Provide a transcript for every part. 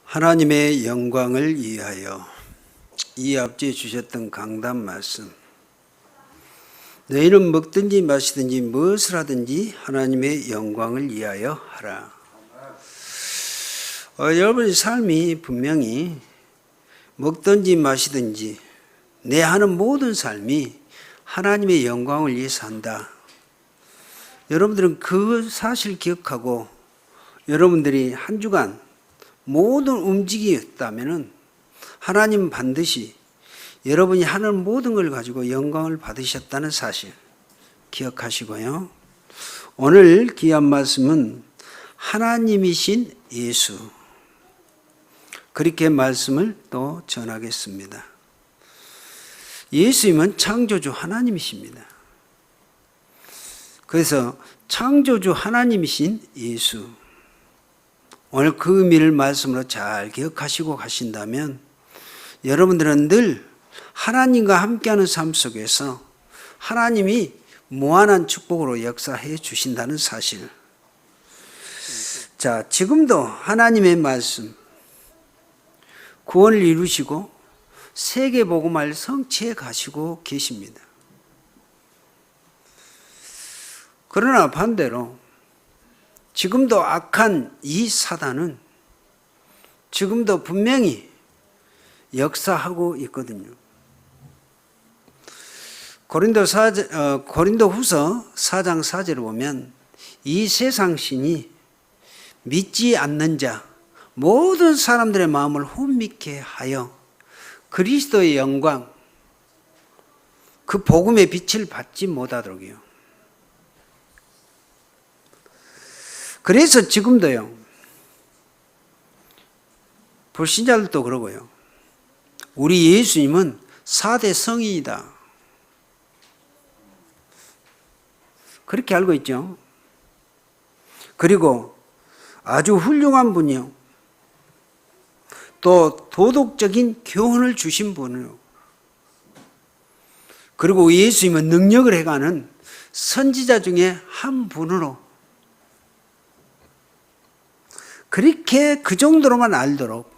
하나님의 영광을 위하여. 이 앞뒤에 주셨던 강단 말씀, 너희는 먹든지 마시든지 무엇을 하든지 하나님의 영광을 위하여 하라. 여러분의 삶이 분명히 먹든지 마시든지 내 하는 모든 삶이 하나님의 영광을 위해서 한다. 여러분들은 그 사실 기억하고 여러분들이 한 주간 모든 움직이었다면 하나님은 반드시 여러분이 하는 모든 걸 가지고 영광을 받으셨다는 사실 기억하시고요. 오늘 귀한 말씀은 하나님이신 예수, 그렇게 말씀을 또 전하겠습니다. 예수님은 창조주 하나님이십니다. 그래서 창조주 하나님이신 예수, 오늘 그 의미를 말씀으로 잘 기억하시고 가신다면 여러분들은 늘 하나님과 함께하는 삶 속에서 하나님이 무한한 축복으로 역사해 주신다는 사실. 자, 지금도 하나님의 말씀, 구원을 이루시고 세계 복음을 성취해 가시고 계십니다. 그러나 반대로 지금도 악한 이 사단은 지금도 분명히 역사하고 있거든요. 고린도후서 4장 4절을 보면 이 세상 신이 믿지 않는 자 모든 사람들의 마음을 혼미케 하여 그리스도의 영광, 그 복음의 빛을 받지 못하도록이요. 그래서 지금도요, 불신자들도 그러고요, 우리 예수님은 4대 성인이다, 그렇게 알고 있죠. 그리고 아주 훌륭한 분이요, 또 도덕적인 교훈을 주신 분이요, 그리고 예수님은 능력을 해가는 선지자 중에 한 분으로 그렇게 그 정도로만 알도록.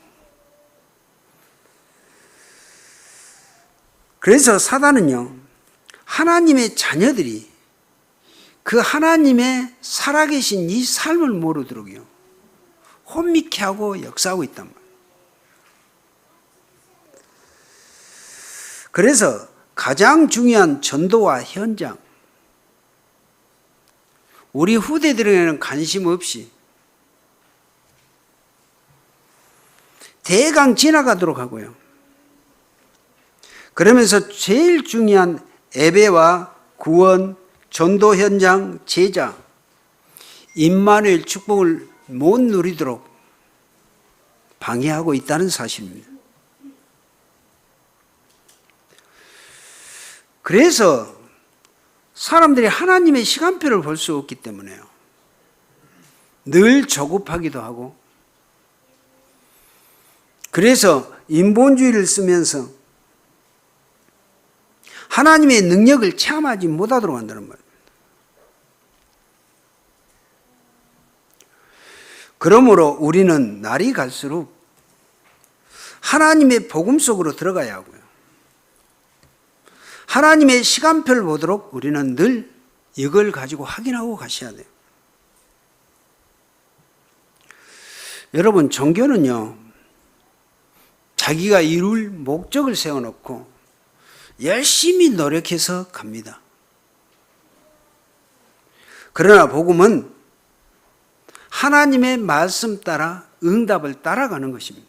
그래서 사단은요, 하나님의 자녀들이 그 하나님의 살아계신 이 삶을 모르도록요 혼미케 하고 역사하고 있단 말이에요. 그래서 가장 중요한 전도와 현장, 우리 후대들에게는 관심 없이 대강 지나가도록 하고요. 그러면서 제일 중요한 예배와 구원, 전도 현장, 제자, 임마누엘 축복을 못 누리도록 방해하고 있다는 사실입니다. 그래서 사람들이 하나님의 시간표를 볼 수 없기 때문에요, 늘 조급하기도 하고, 그래서 인본주의를 쓰면서 하나님의 능력을 체험하지 못하도록 한다는 말입니다. 그러므로 우리는 날이 갈수록 하나님의 복음 속으로 들어가야 하고요, 하나님의 시간표를 보도록 우리는 늘 이걸 가지고 확인하고 가셔야 돼요. 여러분, 종교는요, 자기가 이룰 목적을 세워놓고 열심히 노력해서 갑니다. 그러나 복음은 하나님의 말씀 따라 응답을 따라가는 것입니다.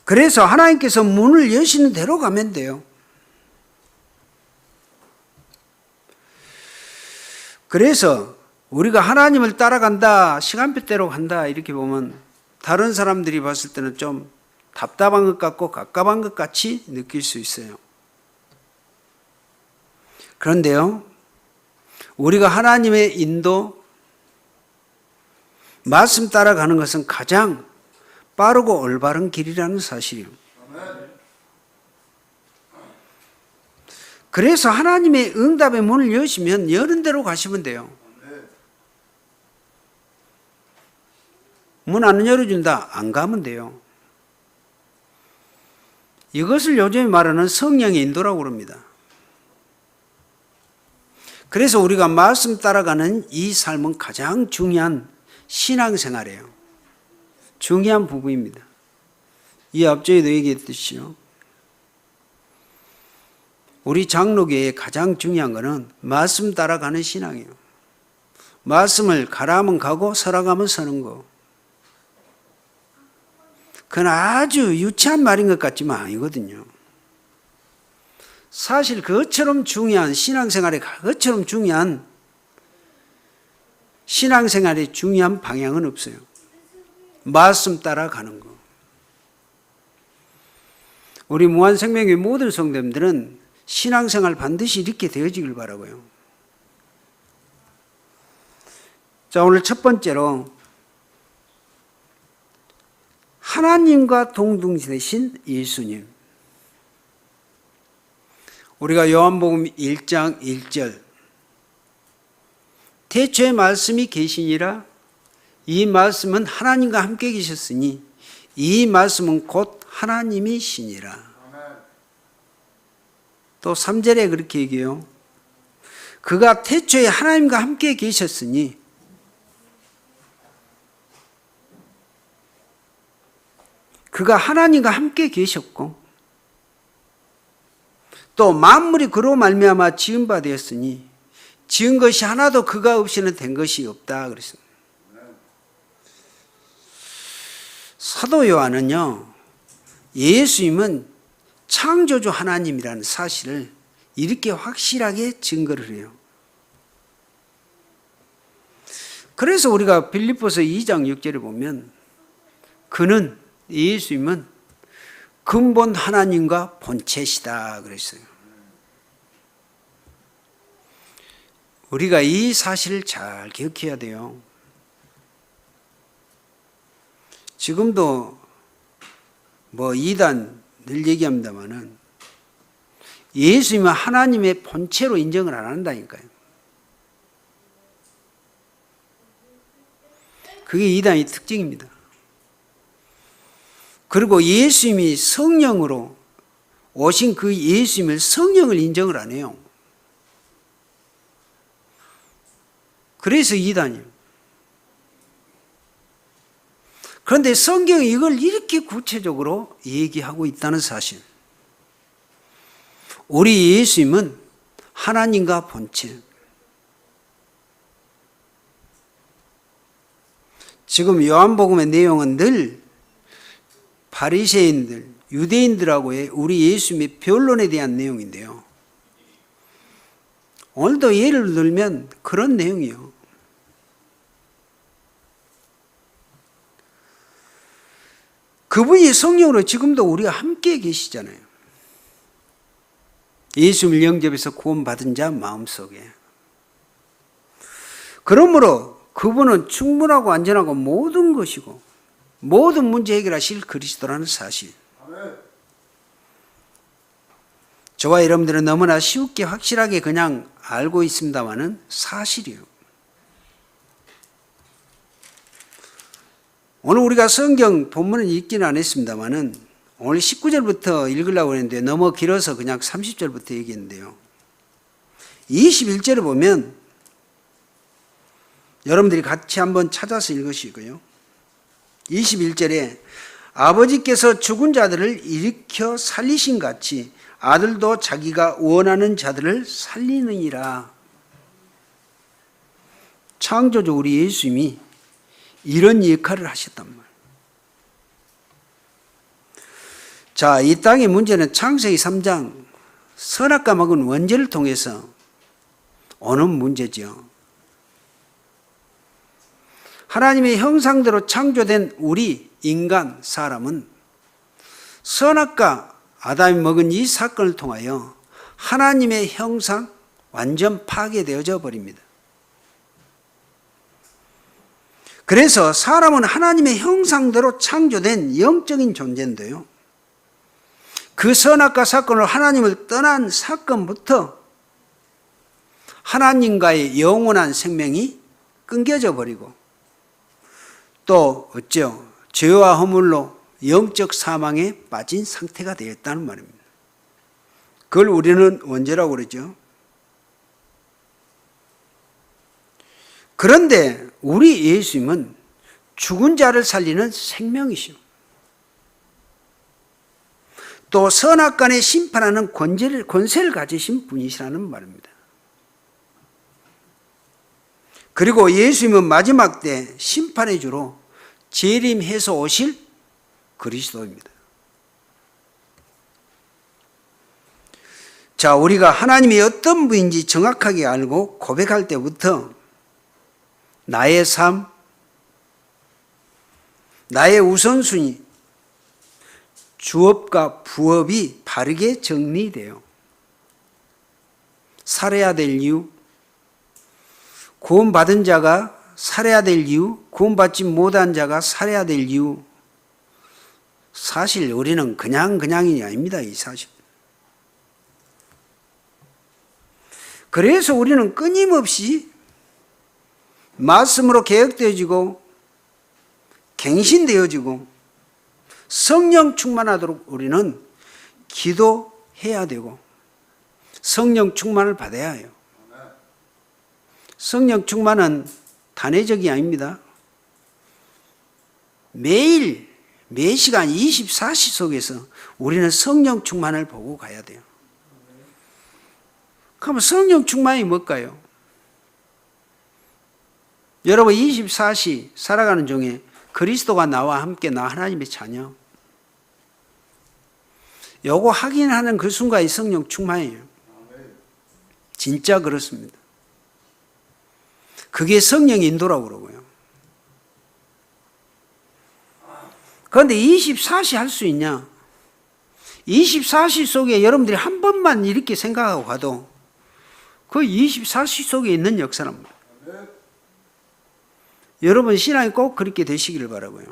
그래서 하나님께서 문을 여시는 대로 가면 돼요. 그래서 우리가 하나님을 따라간다, 시간표대로 간다 이렇게 보면 다른 사람들이 봤을 때는 좀 답답한 것 같고 갑갑한 것 같이 느낄 수 있어요. 그런데요, 우리가 하나님의 인도, 말씀 따라가는 것은 가장 빠르고 올바른 길이라는 사실이에요. 그래서 하나님의 응답의 문을 여시면 여는 대로 가시면 돼요. 문 안 열어준다. 안 가면 돼요. 이것을 요즘에 말하는 성령의 인도라고 그럽니다. 그래서 우리가 말씀 따라가는 이 삶은 가장 중요한 신앙생활이에요. 중요한 부분입니다. 이 앞전에도 얘기했듯이요. 우리 장로교의 가장 중요한 것은 말씀 따라가는 신앙이에요. 말씀을 가라 하면 가고 서라 하면 서는 거. 그건 아주 유치한 말인 것 같지만 아니거든요. 사실 그것처럼 중요한 신앙생활에 그것처럼 중요한 신앙생활의 중요한 방향은 없어요. 말씀 따라가는 거. 우리 무한생명의 모든 성도님들은 신앙생활 반드시 이렇게 되어지길 바라고요. 자, 오늘 첫 번째로 하나님과 동등되신 예수님. 우리가 요한복음 1장 1절 태초에 말씀이 계시니라 이 말씀은 하나님과 함께 계셨으니 이 말씀은 곧 하나님이시니라. 또 3절에 그렇게 얘기해요. 그가 태초에 하나님과 함께 계셨으니 그가 하나님과 함께 계셨고 또 만물이 그로 말미암아 지은 바 되었으니 지은 것이 하나도 그가 없이는 된 것이 없다 그랬습니다. 사도 요한은요, 예수님은 창조주 하나님이라는 사실을 이렇게 확실하게 증거를 해요. 그래서 우리가 빌립보서 2장 6절에 보면 그는 예수님은 근본 하나님과 본체시다 그랬어요. 우리가 이 사실을 잘 기억해야 돼요. 지금도 이단 늘 얘기합니다마는 예수님은 하나님의 본체로 인정을 안 한다니까요. 그게 이단의 특징입니다. 그리고 예수님이 성령으로 오신 그 예수님을 성령을 인정을 안 해요. 그래서 이단이에요. 그런데 성경이 이걸 이렇게 구체적으로 얘기하고 있다는 사실. 우리 예수님은 하나님과 본체. 지금 요한복음의 내용은 늘 바리새인들, 유대인들하고의 우리 예수님의 변론에 대한 내용인데요. 오늘도 예를 들면 그런 내용이에요. 그분이 성령으로 지금도 우리가 함께 계시잖아요. 예수님을 영접해서 구원받은 자 마음속에. 그러므로 그분은 충분하고 안전하고 모든 것이고 모든 문제 해결하실 그리스도라는 사실. 저와 여러분들은 너무나 쉽게 확실하게 그냥 알고 있습니다만은 사실이에요. 오늘 우리가 성경 본문은 읽지는 않았습니다만은 오늘 19절부터 읽으려고 했는데 너무 길어서 그냥 30절부터 얘기했는데요. 21절을 보면 여러분들이 같이 한번 찾아서 읽으시고요. 21절에 아버지께서 죽은 자들을 일으켜 살리신 같이 아들도 자기가 원하는 자들을 살리느니라. 창조주 우리 예수님이 이런 역할을 하셨단 말이에요. 자, 이 땅의 문제는 창세기 3장 선악과 먹은 원죄를 통해서 오는 문제죠. 하나님의 형상대로 창조된 우리 인간 사람은 선악과 아담이 먹은 이 사건을 통하여 하나님의 형상 완전 파괴되어져 버립니다. 그래서 사람은 하나님의 형상대로 창조된 영적인 존재인데요. 그 선악과 사건을 하나님을 떠난 사건부터 하나님과의 영원한 생명이 끊겨져 버리고 또 어쩌? 죄와 허물로 영적 사망에 빠진 상태가 되었다는 말입니다. 그걸 우리는 원죄라고 그러죠. 그런데 우리 예수님은 죽은 자를 살리는 생명이시오. 또 선악간에 심판하는 권세를 가지신 분이시라는 말입니다. 그리고 예수님은 마지막 때 심판의 주로 재림해서 오실 그리스도입니다. 자, 우리가 하나님이 어떤 분인지 정확하게 알고 고백할 때부터 나의 삶, 나의 우선순위, 주업과 부업이 바르게 정리돼요. 살아야 될 이유, 구원받은 자가 살아야 될 이유, 구원받지 못한 자가 살아야 될 이유. 사실 우리는 그냥이 아닙니다, 이 사실. 그래서 우리는 끊임없이 말씀으로 개혁되어지고 갱신되어지고 성령 충만하도록 우리는 기도해야 되고 성령 충만을 받아야 해요. 성령 충만은 단회적이 아닙니다. 매일 매시간 24시 속에서 우리는 성령 충만을 보고 가야 돼요. 그럼 성령 충만이 뭘까요? 여러분 24시 살아가는 중에 그리스도가 나와 함께 나 하나님의 자녀, 요거 확인하는 그 순간이 성령 충만이에요. 진짜 그렇습니다. 그게 성령 인도라고 그러고요. 그런데 24시 할 수 있냐? 24시 속에 여러분들이 한 번만 이렇게 생각하고 가도 그 24시 속에 있는 역사란 말이에요. 여러분 신앙이 꼭 그렇게 되시기를 바라고요.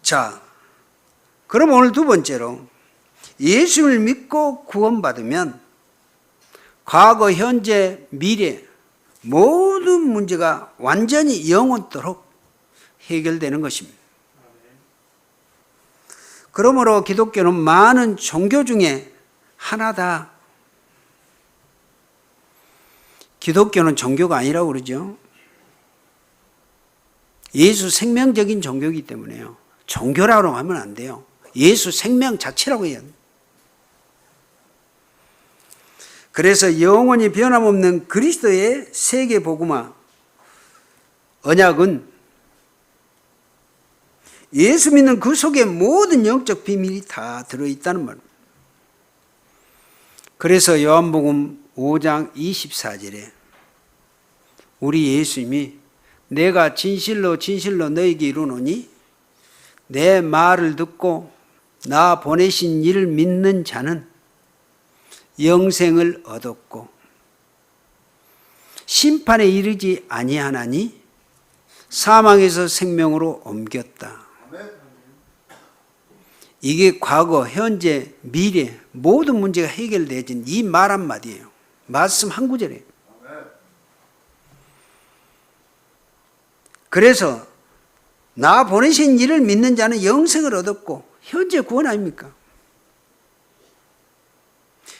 자, 그럼 오늘 두 번째로 예수를 믿고 구원받으면 과거, 현재, 미래 모든 문제가 완전히 영원토록 해결되는 것입니다. 그러므로 기독교는 많은 종교 중에 하나다. 기독교는 종교가 아니라고 그러죠. 예수 생명적인 종교이기 때문에요. 종교라고 하면 안 돼요. 예수 생명 자체라고 해야 돼요. 그래서 영원히 변함없는 그리스도의 세계 복음화 언약은 예수 믿는 그 속에 모든 영적 비밀이 다 들어있다는 말입니다. 그래서 요한복음 5장 24절에 우리 예수님이 내가 진실로 진실로 너에게 이르노니 내 말을 듣고 나 보내신 이를 믿는 자는 영생을 얻었고 심판에 이르지 아니하나니 사망에서 생명으로 옮겼다. 이게 과거, 현재, 미래 모든 문제가 해결되어진 이 말 한마디예요. 말씀 한 구절이에요. 그래서 나 보내신 이를 믿는 자는 영생을 얻었고 현재 구원 아닙니까?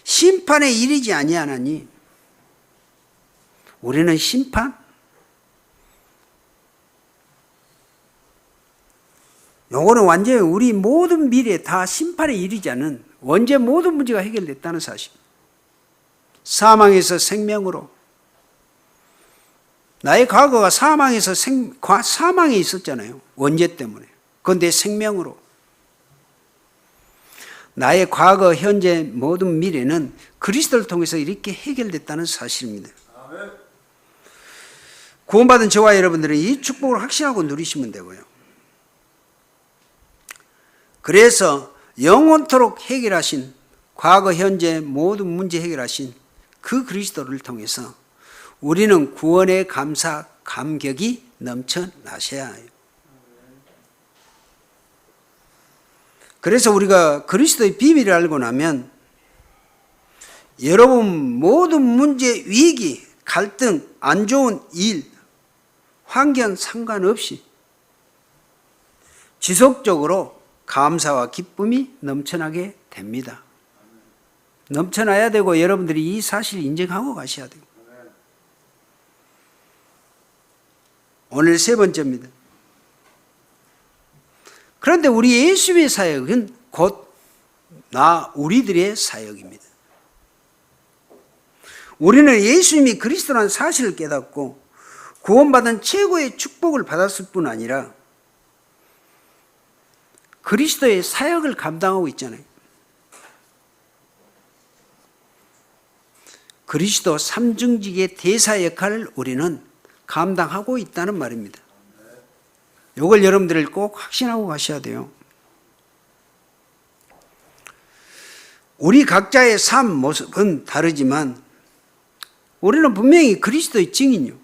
심판에 이르지 아니하나니 우리는 심판? 요거는 완전히 우리 모든 미래에 다 심판에 이르지 않은 언제 모든 문제가 해결됐다는 사실. 사망에서 생명으로. 나의 과거가 사망에서 사망에 있었잖아요. 원죄 때문에. 그런데 생명으로. 나의 과거, 현재, 모든 미래는 그리스도를 통해서 이렇게 해결됐다는 사실입니다. 구원받은 저와 여러분들은 이 축복을 확신하고 누리시면 되고요. 그래서 영원토록 해결하신 과거, 현재 모든 문제 해결하신 그 그리스도를 통해서 우리는 구원의 감사, 감격이 넘쳐나셔야 해요. 그래서 우리가 그리스도의 비밀을 알고 나면 여러분 모든 문제, 위기, 갈등, 안 좋은 일 환경 상관없이 지속적으로 감사와 기쁨이 넘쳐나게 됩니다. 넘쳐나야 되고 여러분들이 이 사실을 인정하고 가셔야 돼요. 오늘 세 번째입니다. 그런데 우리 예수의 사역은 곧 우리들의 사역입니다. 우리는 예수님이 그리스도라는 사실을 깨닫고 구원받은 최고의 축복을 받았을 뿐 아니라 그리스도의 사역을 감당하고 있잖아요. 그리스도 삼중직의 대사 역할을 우리는 감당하고 있다는 말입니다. 이걸 여러분들 꼭 확신하고 가셔야 돼요. 우리 각자의 삶 모습은 다르지만 우리는 분명히 그리스도의 증인이요.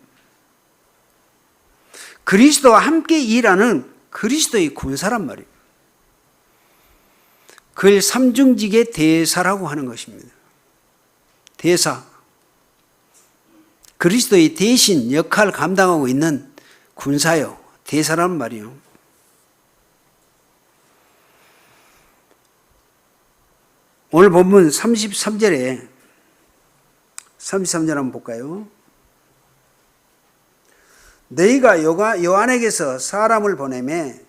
그리스도와 함께 일하는 그리스도의 군사란 말이에요. 그걸 삼중직의 대사라고 하는 것입니다. 대사. 그리스도의 대신 역할을 감당하고 있는 군사요. 대사란 말이요. 오늘 본문 33절에 33절 한번 볼까요? 너희가 요한에게서 사람을 보내매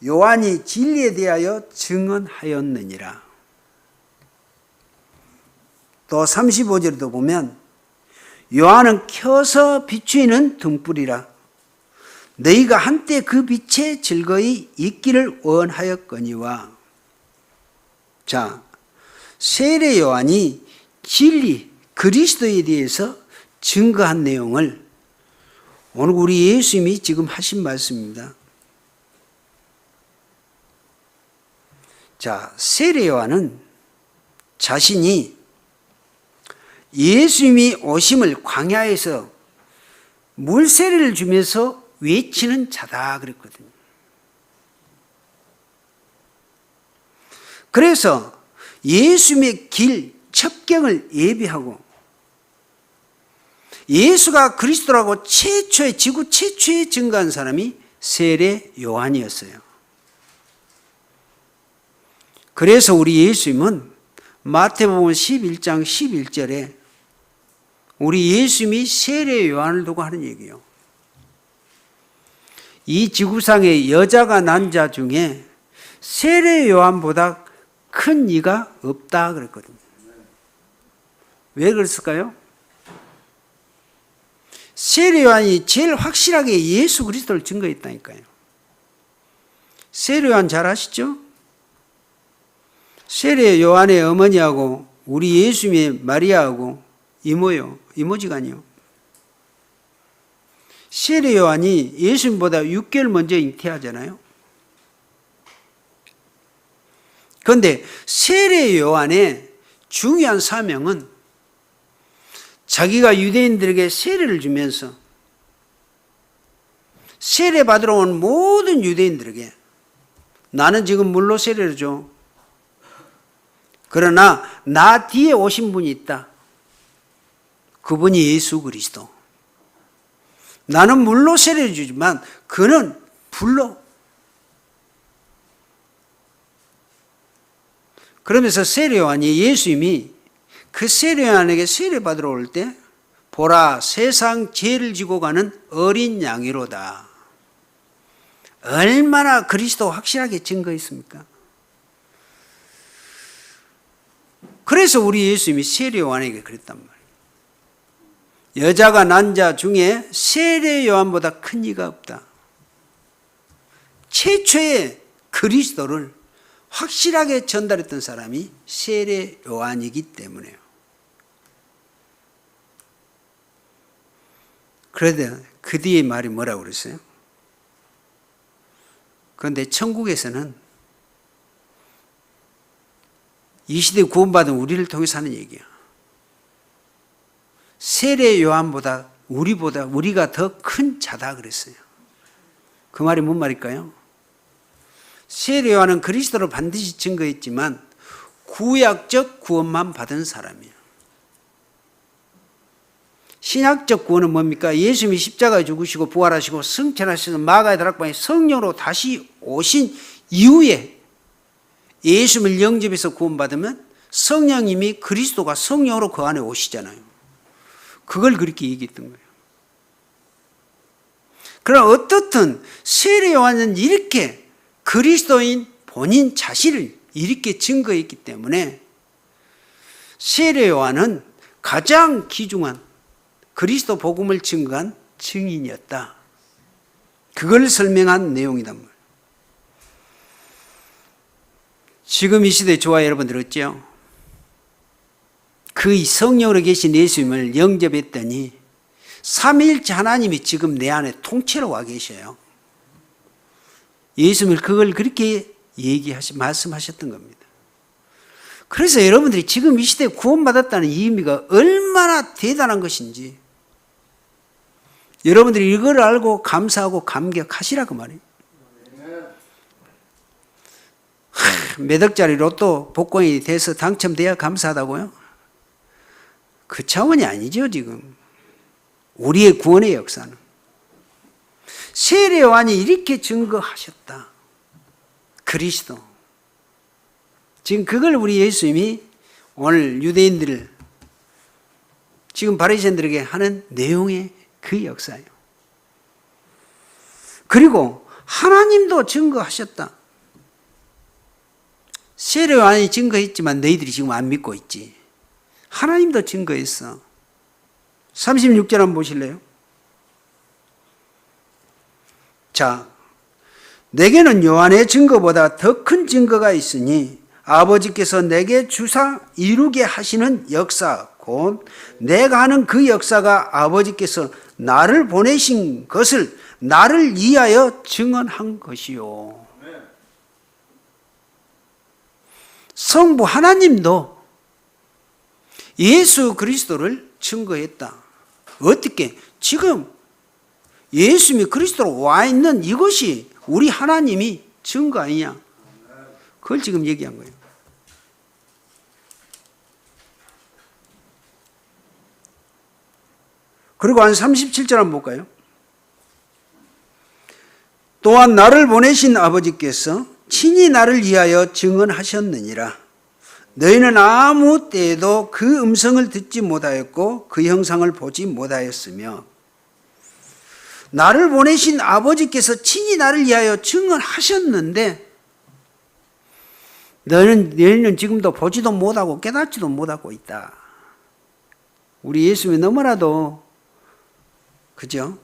요한이 진리에 대하여 증언하였느니라. 또 35절에도 보면 요한은 켜서 비추이는 등불이라. 너희가 한때 그 빛에 즐거이 있기를 원하였거니와. 자, 세례 요한이 진리, 그리스도에 대해서 증거한 내용을 오늘 우리 예수님이 지금 하신 말씀입니다. 자, 세례 요한은 자신이 예수님이 오심을 광야에서 물세례를 주면서 외치는 자다 그랬거든요. 그래서 예수님의 길, 첩경을 예비하고 예수가 그리스도라고 지구 최초에 증거한 사람이 세례 요한이었어요. 그래서 우리 예수님은 마태복음 11장 11절에 우리 예수님이 세례 요한을 두고 하는 얘기예요. 이 지구상에 여자가 난 자 중에 세례 요한보다 큰 이가 없다 그랬거든요. 왜 그랬을까요? 세례 요한이 제일 확실하게 예수 그리스도를 증거했다니까요. 세례 요한 잘 아시죠? 세례 요한의 어머니하고 우리 예수님의 마리아하고 이모요. 이모지간이요. 세례 요한이 예수님보다 6개월 먼저 잉태하잖아요. 그런데 세례 요한의 중요한 사명은 자기가 유대인들에게 세례를 주면서 세례 받으러 온 모든 유대인들에게 나는 지금 물로 세례를 줘. 그러나 나 뒤에 오신 분이 있다. 그분이 예수 그리스도. 나는 물로 세례를 주지만 그는 불로. 그러면서 세례 요한이 예수님이 그 세례 요한에게 세례 받으러 올 때 보라 세상 죄를 지고 가는 어린 양이로다. 얼마나 그리스도 확실하게 증거했습니까? 그래서 우리 예수님이 세례 요한에게 그랬단 말이에요. 여자가 난 자 중에 세례 요한보다 큰 이가 없다. 최초의 그리스도를 확실하게 전달했던 사람이 세례 요한이기 때문에요. 그런데 그 뒤에 말이 뭐라고 그랬어요? 그런데 천국에서는 이 시대에 구원받은 우리를 통해서 하는 얘기야. 세례 요한보다 우리가 더 큰 자다 그랬어요. 그 말이 뭔 말일까요? 세례 요한은 그리스도를 반드시 증거했지만 구약적 구원만 받은 사람이에요. 신약적 구원은 뭡니까? 예수님이 십자가에 죽으시고 부활하시고 승천하셔서 마가의 다락방에 성령으로 다시 오신 이후에 예수님을 영접해서 구원받으면 성령님이 그리스도가 성령으로 그 안에 오시잖아요. 그걸 그렇게 얘기했던 거예요. 그러나 어떻든 세례 요한은 이렇게 그리스도인 본인 자신을 이렇게 증거했기 때문에 세례 요한은 가장 귀중한 그리스도 복음을 증거한 증인이었다. 그걸 설명한 내용이단 말이에요. 지금 이 시대에 저와 여러분 들었죠? 그 성령으로 계신 예수님을 영접했더니 삼위일체 하나님이 지금 내 안에 통째로 와 계셔요. 예수님을 그걸 그렇게 말씀하셨던 겁니다. 그래서 여러분들이 지금 이 시대에 구원받았다는 이 의미가 얼마나 대단한 것인지 여러분들이 이걸 알고 감사하고 감격하시라고 말이에요. 몇 억짜리 로또 복권이 돼서 당첨돼야 감사하다고요? 그 차원이 아니죠 지금. 우리의 구원의 역사는 세례 요한이 이렇게 증거하셨다. 그리스도. 지금 그걸 우리 예수님이 오늘 유대인들을 지금 바리새인들에게 하는 내용의 그 역사예요. 그리고 하나님도 증거하셨다. 세례 요한이 증거했지만 너희들이 지금 안 믿고 있지. 하나님도 증거했어. 36절 한번 보실래요? 자, 내게는 요한의 증거보다 더 큰 증거가 있으니 아버지께서 내게 주사 이루게 하시는 역사 곧 내가 하는 그 역사가 아버지께서 나를 보내신 것을 나를 위하여 증언한 것이요. 성부 하나님도 예수 그리스도를 증거했다. 어떻게? 지금 예수님이 그리스도로 와 있는 이것이 우리 하나님이 증거 아니냐? 그걸 지금 얘기한 거예요. 그리고 한 37절 한번 볼까요? 또한 나를 보내신 아버지께서 친히 나를 위하여 증언하셨느니라. 너희는 아무 때에도 그 음성을 듣지 못하였고 그 형상을 보지 못하였으며 나를 보내신 아버지께서 친히 나를 위하여 증언하셨는데 너희는 지금도 보지도 못하고 깨닫지도 못하고 있다. 우리 예수님이 너무나도 그죠?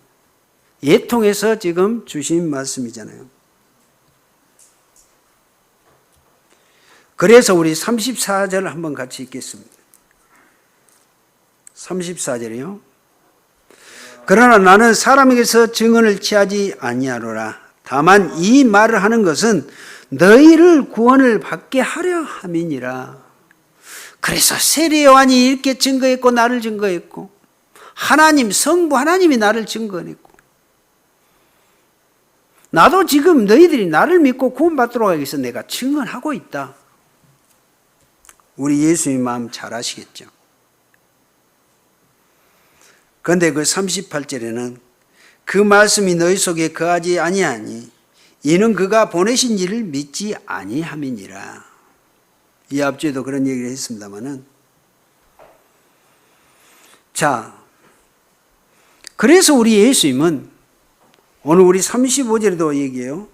예통해서 지금 주신 말씀이잖아요. 그래서 우리 34절 한번 같이 읽겠습니다. 34절이요. 그러나 나는 사람에게서 증언을 취하지 아니하노라. 다만 이 말을 하는 것은 너희를 구원을 받게 하려 함이니라. 그래서 세례 요한이 이렇게 증거했고 나를 증거했고 하나님 성부 하나님이 나를 증거했고 나도 지금 너희들이 나를 믿고 구원받도록 하기 위해서 내가 증언하고 있다. 우리 예수님 마음 잘 아시겠죠? 그런데 그 38절에는 그 말씀이 너희 속에 거하지 아니하니 이는 그가 보내신 이를 믿지 아니함이니라. 이 앞주에도 그런 얘기를 했습니다마는 자, 그래서 우리 예수님은 오늘 우리 35절에도 얘기해요.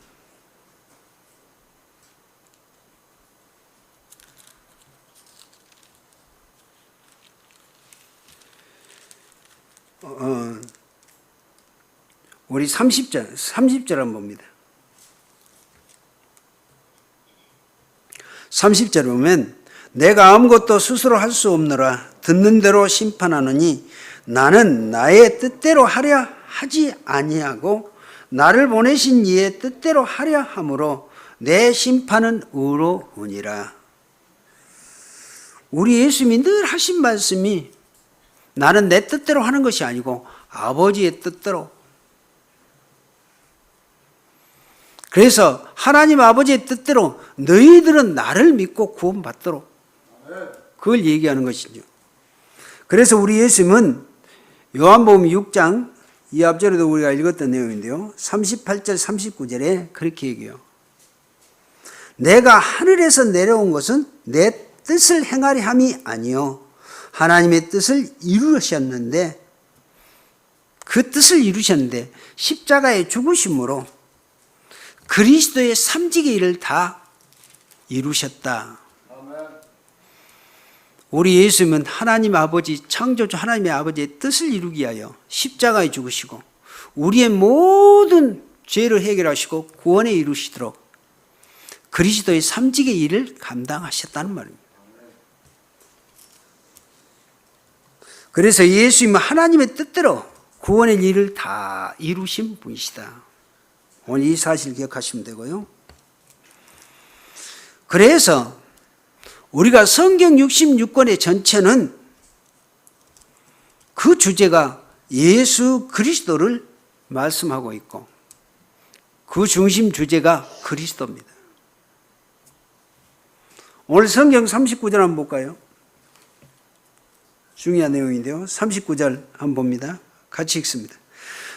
우리 30절 한번 봅니다. 30절에 보면 내가 아무것도 스스로 할 수 없노라. 듣는 대로 심판하노니 나는 나의 뜻대로 하려 하지 아니하고 나를 보내신 이의 뜻대로 하려 함으로 내 심판은 의로우니라. 우리 예수님이 늘 하신 말씀이 나는 내 뜻대로 하는 것이 아니고 아버지의 뜻대로. 그래서 하나님 아버지의 뜻대로 너희들은 나를 믿고 구원받도록 그걸 얘기하는 것이죠. 그래서 우리 예수님은 요한복음 6장 이 앞절에도 우리가 읽었던 내용인데요. 38절 39절에 그렇게 얘기해요. 내가 하늘에서 내려온 것은 내 뜻을 행하리 함이 아니요 하나님의 뜻을 이루셨는데 그 뜻을 이루셨는데 십자가의 죽으심으로 그리스도의 삼직의 일을 다 이루셨다. 우리 예수님은 하나님 아버지, 창조주 하나님의 아버지의 뜻을 이루기 위하여 십자가에 죽으시고 우리의 모든 죄를 해결하시고 구원에 이루시도록 그리스도의 삼직의 일을 감당하셨다는 말입니다. 그래서 예수님은 하나님의 뜻대로 구원의 일을 다 이루신 분이시다. 오늘 이 사실 기억하시면 되고요. 그래서 우리가 성경 66권의 전체는 그 주제가 예수 그리스도를 말씀하고 있고 그 중심 주제가 그리스도입니다. 오늘 성경 39절 한번 볼까요? 중요한 내용인데요. 39절 한번 봅니다. 같이 읽습니다.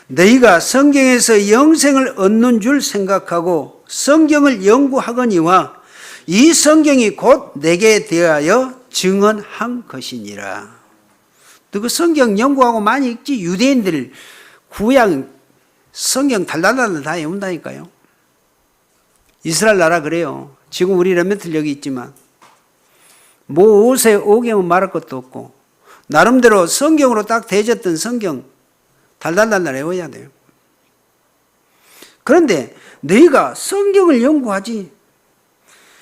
너희가 성경에서 영생을 얻는 줄 생각하고 성경을 연구하거니와 이 성경이 곧 내게 대하여 증언한 것이니라. 그 성경 연구하고 많이 읽지. 유대인들 구약 성경 달달달 다 외운다니까요. 이스라엘 나라 그래요. 지금 우리 렘넌트 여기 있지만 뭐 옷에 오경은 말할 것도 없고 나름대로 성경으로 딱 대졌던 성경 달달달 외워야 돼요. 그런데 너희가 성경을 연구하지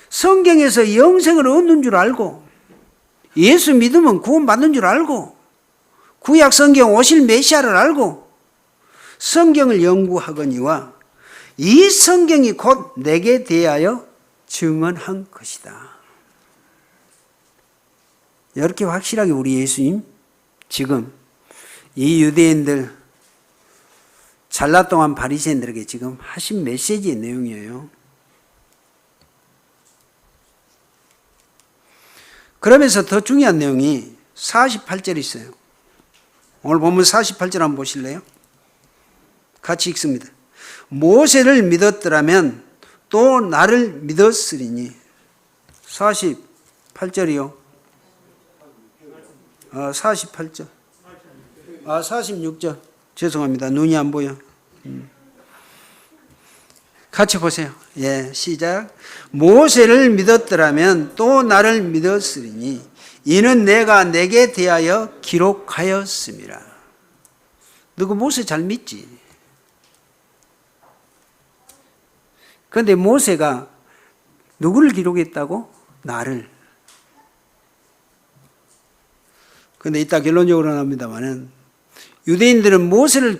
성경에서 영생을 얻는 줄 알고 예수 믿으면 구원받는 줄 알고 구약 성경 오실 메시아를 알고 성경을 연구하거니와 이 성경이 곧 내게 대하여 증언한 것이다. 이렇게 확실하게 우리 예수님 지금 이 유대인들 잘났동안 바리새인들에게 지금 하신 메시지의 내용이에요. 그러면서 더 중요한 내용이 48절이 있어요. 오늘 본문 48절 한번 보실래요? 같이 읽습니다. 모세를 믿었더라면 또 나를 믿었으리니. 48절이요. 48절. 46절. 죄송합니다. 눈이 안 보여. 같이 보세요. 예, 시작. 모세를 믿었더라면 또 나를 믿었으리니 이는 내가 내게 대하여 기록하였음이라. 너 그 모세 잘 믿지? 그런데 모세가 누구를 기록했다고? 나를. 그런데 이따 결론적으로 나옵니다만은 유대인들은 모세를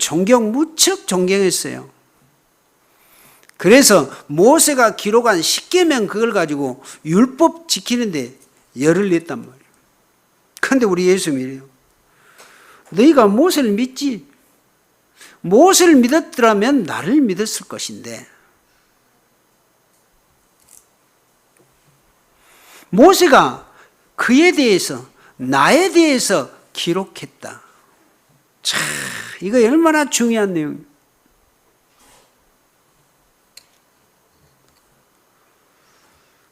무척 존경했어요. 그래서 모세가 기록한 십계명 그걸 가지고 율법 지키는데 열을 냈단 말이에요. 그런데 우리 예수님이래요. 너희가 모세를 믿지? 모세를 믿었더라면 나를 믿었을 것인데 모세가 그에 대해서 나에 대해서 기록했다. 참, 이거 얼마나 중요한 내용이에요.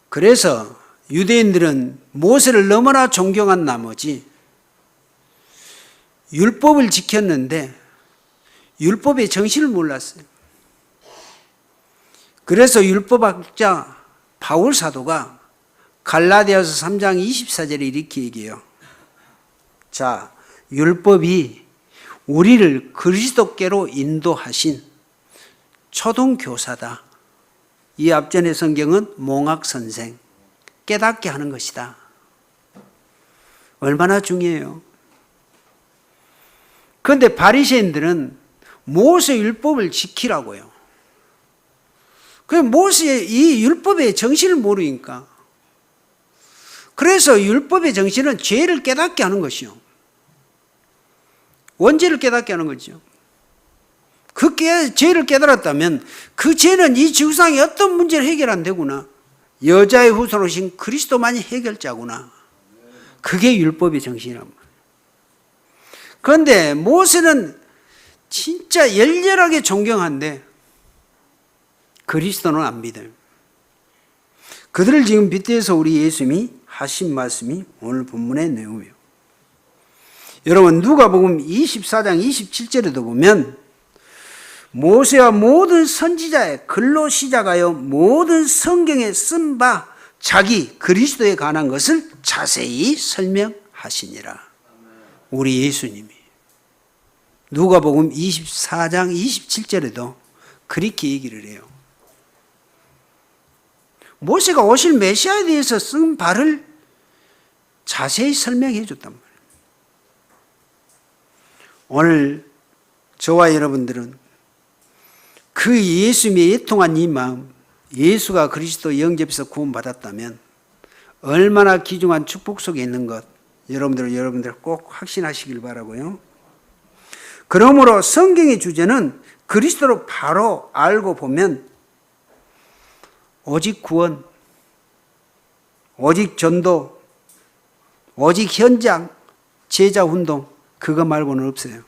그래서 유대인들은 모세를 너무나 존경한 나머지 율법을 지켰는데 율법의 정신을 몰랐어요. 그래서 율법학자 바울 사도가 갈라디아서 3장 24절에 이렇게 얘기해요. 자, 율법이 우리를 그리스도께로 인도하신 초등교사다. 이 앞전의 성경은 몽학선생, 깨닫게 하는 것이다. 얼마나 중요해요. 그런데 바리새인들은 모세 율법을 지키라고요. 그 모세의 이 율법의 정신을 모르니까. 그래서 율법의 정신은 죄를 깨닫게 하는 것이요. 원죄를 깨닫게 하는 거죠. 그 죄를 깨달았다면 그 죄는 이 지구상의 어떤 문제를 해결 안 되구나. 여자의 후손 오신 그리스도만이 해결자구나. 그게 율법의 정신이란 말이에요. 그런데 모세는 진짜 열렬하게 존경한데 그리스도는 안 믿어요. 그들을 지금 빗대서 우리 예수님이 하신 말씀이 오늘 본문의 내용이에요. 여러분 누가복음 24장 27절에도 보면 모세와 모든 선지자의 글로 시작하여 모든 성경에 쓴 바 자기 그리스도에 관한 것을 자세히 설명하시니라. 우리 예수님이 누가복음 24장 27절에도 그렇게 얘기를 해요. 모세가 오실 메시아에 대해서 쓴 바를 자세히 설명해 줬단 말이에요. 오늘 저와 여러분들은 그 예수님의 애통한 이 마음, 예수가 그리스도 영접해서 구원받았다면 얼마나 귀중한 축복 속에 있는 것 여러분들 꼭 확신하시길 바라고요. 그러므로 성경의 주제는 그리스도로 바로 알고 보면 오직 구원, 오직 전도, 오직 현장, 제자 운동 그거 말고는 없어요.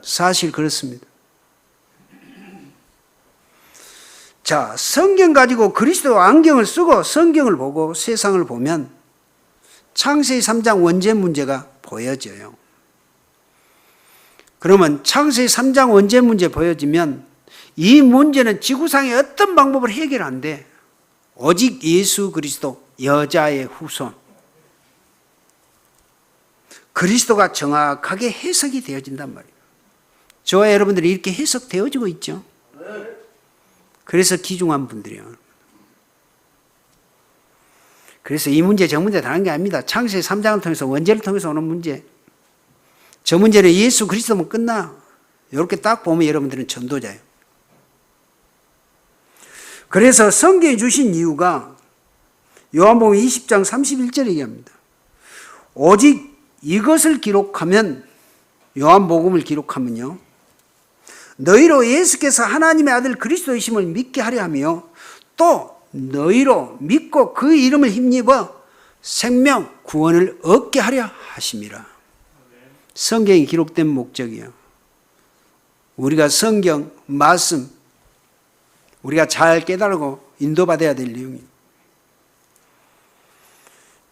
사실 그렇습니다. 자, 성경 가지고 그리스도 안경을 쓰고 성경을 보고 세상을 보면 창세기 3장 원죄 문제가 보여져요. 그러면 창세기 3장 원죄 문제 보여지면 이 문제는 지구상의 어떤 방법으로 해결 안 돼. 오직 예수 그리스도 여자의 후손 그리스도가 정확하게 해석이 되어진단 말이에요. 저와 여러분들이 이렇게 해석되어지고 있죠. 그래서 귀중한 분들이에요. 그래서 이 문제 저 문제 다른 게 아닙니다. 창세기 3장을 통해서 원죄를 통해서 오는 문제. 저 문제는 예수 그리스도면 끝나. 이렇게 딱 보면 여러분들은 전도자예요. 그래서 성경에 주신 이유가 요한복음 20장 31절에 얘기합니다. 오직 이것을 기록하면 요한복음을 기록하면요. 너희로 예수께서 하나님의 아들 그리스도이심을 믿게 하려 하며 또 너희로 믿고 그 이름을 힘입어 생명 구원을 얻게 하려 하심이라. 성경이 기록된 목적이요. 우리가 성경 말씀 우리가 잘 깨달고 인도받아야 될 내용이에요.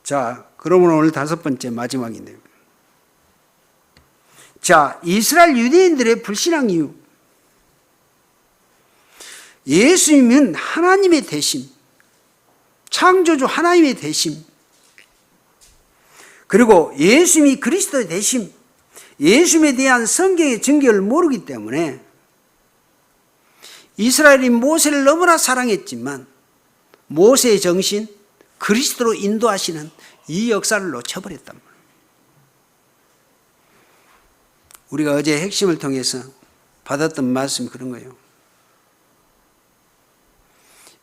자, 그러면 오늘 다섯 번째 마지막인데요. 자, 이스라엘 유대인들의 불신앙 이유. 예수님은 하나님의 대심, 창조주 하나님의 대심, 그리고 예수님이 그리스도의 대심, 예수님에 대한 성경의 증거를 모르기 때문에 이스라엘이 모세를 너무나 사랑했지만 모세의 정신, 그리스도로 인도하시는 이 역사를 놓쳐버렸단 말이에요. 우리가 어제 핵심을 통해서 받았던 말씀이 그런 거예요.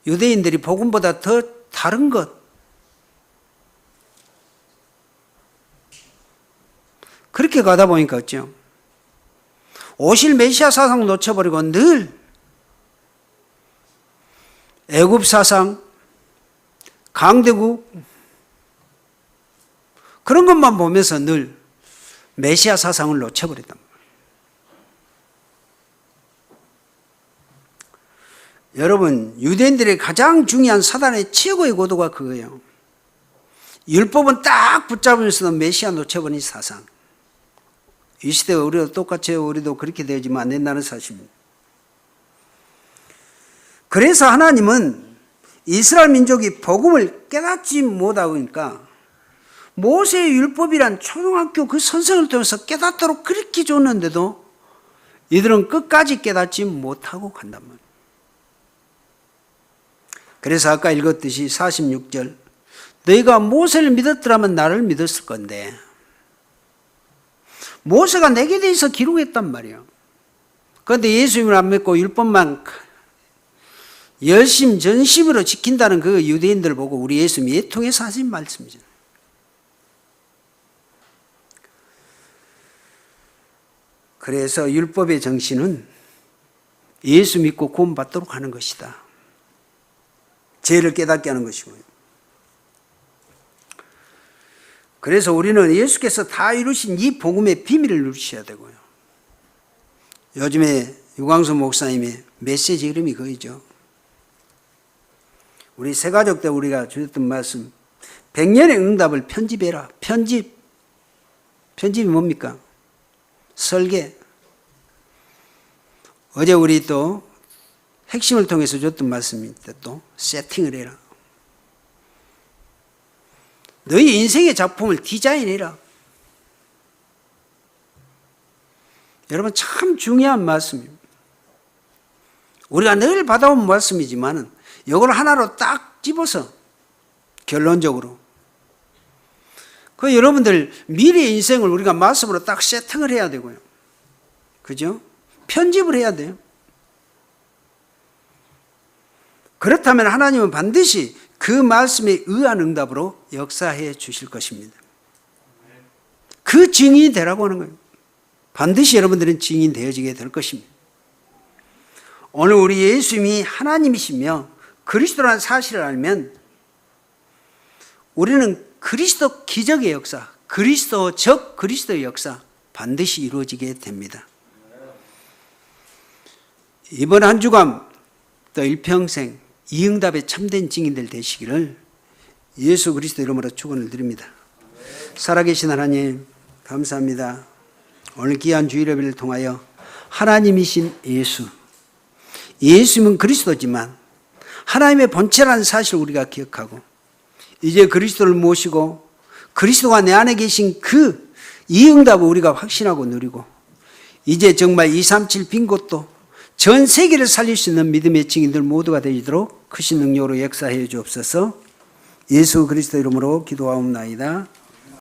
유대인들이 복음보다 더 다른 것, 그렇게 가다 보니까 어쩌요? 오실 메시아 사상 놓쳐버리고 늘 애굽 사상, 강대국 그런 것만 보면서 늘 메시아 사상을 놓쳐버렸단 말이에요. 여러분, 유대인들의 가장 중요한 사단의 최고의 고도가 그거예요. 율법은 딱 붙잡으면서도 메시아 놓쳐버린 사상. 이 시대가 우리도 똑같아요. 우리도 그렇게 되어지면 안 된다는 사실입니다. 그래서 하나님은 이스라엘 민족이 복음을 깨닫지 못하니까 모세의 율법이란 초등학교 그 선생을 통해서 깨닫도록 그렇게 줬는데도 이들은 끝까지 깨닫지 못하고 간단 말이에요. 그래서 아까 읽었듯이 46절 너희가 모세를 믿었더라면 나를 믿었을 건데 모세가 내게 대해서 기록했단 말이에요. 그런데 예수님을 안 믿고 율법만 열심 전심으로 지킨다는 그 유대인들을 보고 우리 예수님이 애통해서 하신 말씀이죠. 그래서 율법의 정신은 예수 믿고 구원받도록 하는 것이다. 죄를 깨닫게 하는 것이고요. 그래서 우리는 예수께서 다 이루신 이 복음의 비밀을 누리셔야 되고요. 요즘에 유광수 목사님의 메시지 이름이 그거죠. 우리 새가족 때 우리가 주셨던 말씀, 100년의 응답을 편집해라. 편집이 뭡니까? 설계. 어제 우리 또 핵심을 통해서 줬던 말씀인데 또 세팅을 해라. 너희 인생의 작품을 디자인해라. 여러분 참 중요한 말씀입니다. 우리가 늘 받아온 말씀이지만 이걸 하나로 딱 집어서 결론적으로 그 여러분들 미래 인생을 우리가 말씀으로 딱 세팅을 해야 되고요. 그죠? 편집을 해야 돼요. 그렇다면 하나님은 반드시 그 말씀에 의한 응답으로 역사해 주실 것입니다. 그 증인이 되라고 하는 거예요. 반드시 여러분들은 증인 되어지게 될 것입니다. 오늘 우리 예수님이 하나님이시며 그리스도라는 사실을 알면 우리는 그리스도 기적의 역사, 그리스도적 그리스도의 역사 반드시 이루어지게 됩니다. 이번 한 주간 또 일평생 이 응답에 참된 증인들 되시기를 예수 그리스도 이름으로 축원을 드립니다. 살아계신 하나님 감사합니다. 오늘 귀한 주일예배를 통하여 하나님이신 예수님은 그리스도지만 하나님의 본체라는 사실을 우리가 기억하고 이제 그리스도를 모시고 그리스도가 내 안에 계신 이 응답을 우리가 확신하고 누리고 이제 정말 237 빈 곳도 전 세계를 살릴 수 있는 믿음의 증인들 모두가 되도록 크신 능력으로 역사해 주옵소서. 예수 그리스도 이름으로 기도하옵나이다.